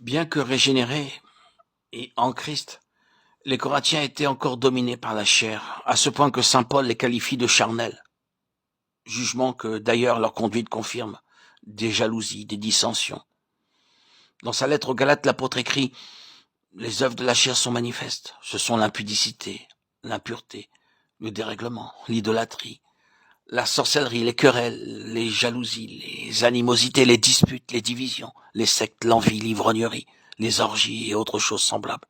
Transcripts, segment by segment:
Bien que régénérés et en Christ, les Corinthiens étaient encore dominés par la chair, à ce point que saint Paul les qualifie de charnels. Jugement que d'ailleurs leur conduite confirme, des jalousies, des dissensions. Dans sa lettre aux Galates, l'apôtre écrit « Les œuvres de la chair sont manifestes, ce sont l'impudicité, l'impureté, le dérèglement, l'idolâtrie, la sorcellerie, les querelles, les jalousies, les animosités, les disputes, les divisions, les sectes, l'envie, l'ivrognerie, les orgies et autres choses semblables. »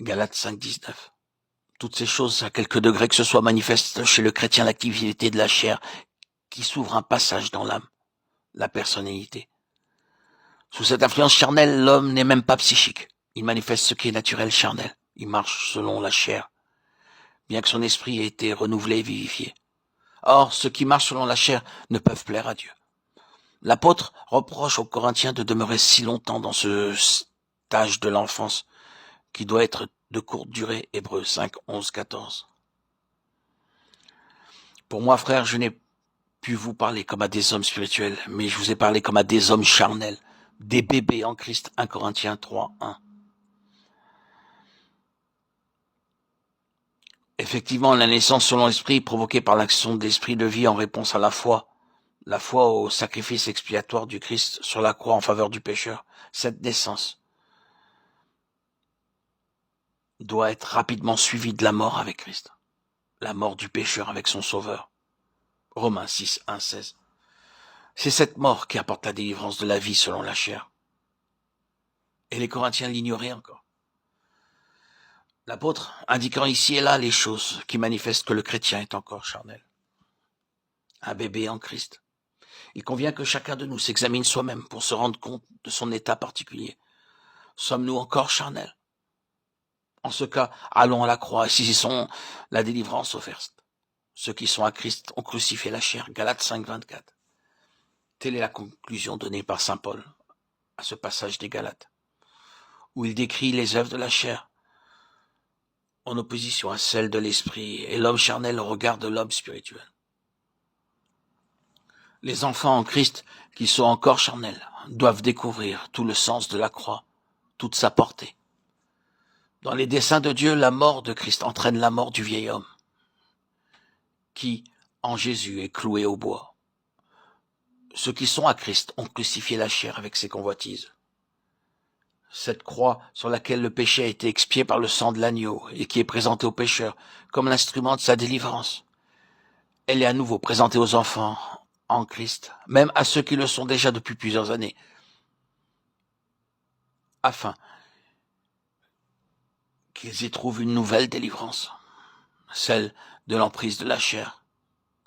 Galates 5, 19. Toutes ces choses, à quelque degré que ce soit, manifestent chez le chrétien l'activité de la chair qui s'ouvre un passage dans l'âme, la personnalité. Sous cette influence charnelle, l'homme n'est même pas psychique. Il manifeste ce qui est naturel charnel. Il marche selon la chair, bien que son esprit ait été renouvelé et vivifié. Or, ceux qui marchent selon la chair ne peuvent plaire à Dieu. L'apôtre reproche aux Corinthiens de demeurer si longtemps dans ce stage de l'enfance qui doit être de courte durée. Hébreux 5, 11, 14. Pour moi, frère, je n'ai pu vous parler comme à des hommes spirituels, mais je vous ai parlé comme à des hommes charnels, des bébés en Christ. 1 Corinthiens 3, 1. Effectivement, la naissance selon l'esprit, provoquée par l'action de l'esprit de vie en réponse à la foi au sacrifice expiatoire du Christ sur la croix en faveur du pécheur, cette naissance doit être rapidement suivie de la mort avec Christ, la mort du pécheur avec son sauveur. Romains 6, 1, 16. C'est cette mort qui apporte la délivrance de la vie selon la chair. Et les Corinthiens l'ignoraient encore. L'apôtre indiquant ici et là les choses qui manifestent que le chrétien est encore charnel. Un bébé en Christ. Il convient que chacun de nous s'examine soi-même pour se rendre compte de son état particulier. Sommes-nous encore charnels? En ce cas, allons à la croix et saisissons la délivrance offerte. Ceux qui sont à Christ ont crucifié la chair. Galates 5, 24. Telle est la conclusion donnée par saint Paul à ce passage des Galates, où il décrit les œuvres de la chair en opposition à celles de l'esprit et l'homme charnel au regard de l'homme spirituel. Les enfants en Christ qui sont encore charnels doivent découvrir tout le sens de la croix, toute sa portée. Dans les desseins de Dieu, la mort de Christ entraîne la mort du vieil homme, qui, en Jésus, est cloué au bois. Ceux qui sont à Christ ont crucifié la chair avec ses convoitises. Cette croix sur laquelle le péché a été expié par le sang de l'agneau et qui est présentée aux pécheurs comme l'instrument de sa délivrance, elle est à nouveau présentée aux enfants en Christ, même à ceux qui le sont déjà depuis plusieurs années, afin qu'ils y trouvent une nouvelle délivrance, celle de l'emprise de la chair,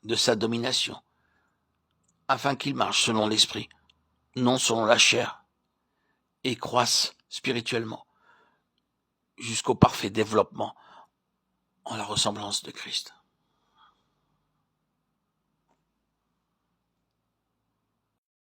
de sa domination, afin qu'ils marchent selon l'esprit, non selon la chair, et croissent spirituellement jusqu'au parfait développement en la ressemblance de Christ.